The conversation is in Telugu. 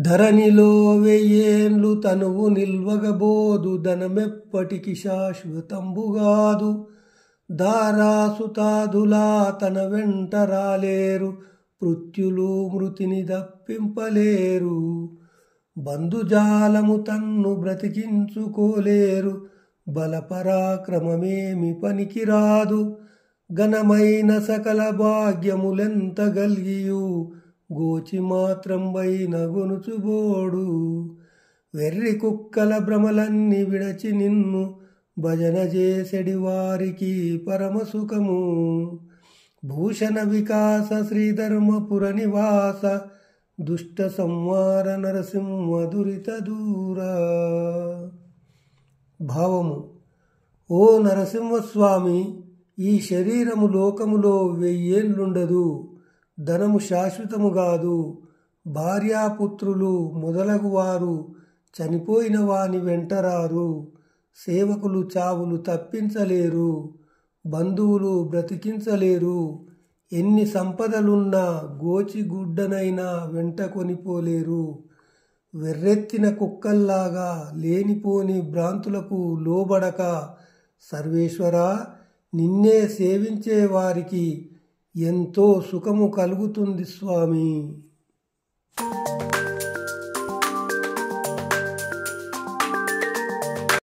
ధరణిలో వెయ్యేండ్లు తనువు నిల్వగబోదు ధనమెప్పటికి శాశ్వతంబుగాదు. దారాసుతాదులా తన వెంట రాలేరు, మృత్యులు మృతిని దప్పింపలేరు. బంధుజాలము తన్ను బ్రతికించుకోలేరు, బలపరాక్రమమేమి పనికిరాదు. ఘనమైన సకల భాగ్యములెంత గల్గియు, గోచి మాత్రం వైన గొనుచుబోడు. వెర్రి కుక్కల భ్రమలన్నీ విడచి నిన్ను భజన చేసెడి వారికి పరమసుఖము. భూషణ వికాస శ్రీధర్మపుర నివాస, దుష్ట సంహార నరసింహ దురిత దూర. భావము: ఓ నరసింహస్వామి, ఈ శరీరము లోకములో 1000 ఏండ్లుండదు. ధనము శాశ్వతము కాదు. భార్యాపుత్రులు మొదలగు వారు చనిపోయిన వాని వెంటరారు. సేవకులు చావులు తప్పించలేరు, బంధువులు బ్రతికించలేరు. ఎన్ని సంపదలున్నా గోచిగుడ్డనైనా వెంట కొనిపోలేరు. వెర్రెత్తిన కుక్కల్లాగా లేనిపోని భ్రాంతులకు లోబడక, సర్వేశ్వరా, నిన్నే సేవించే వారికి ఎంతో సుఖము కలుగుతుంది స్వామి.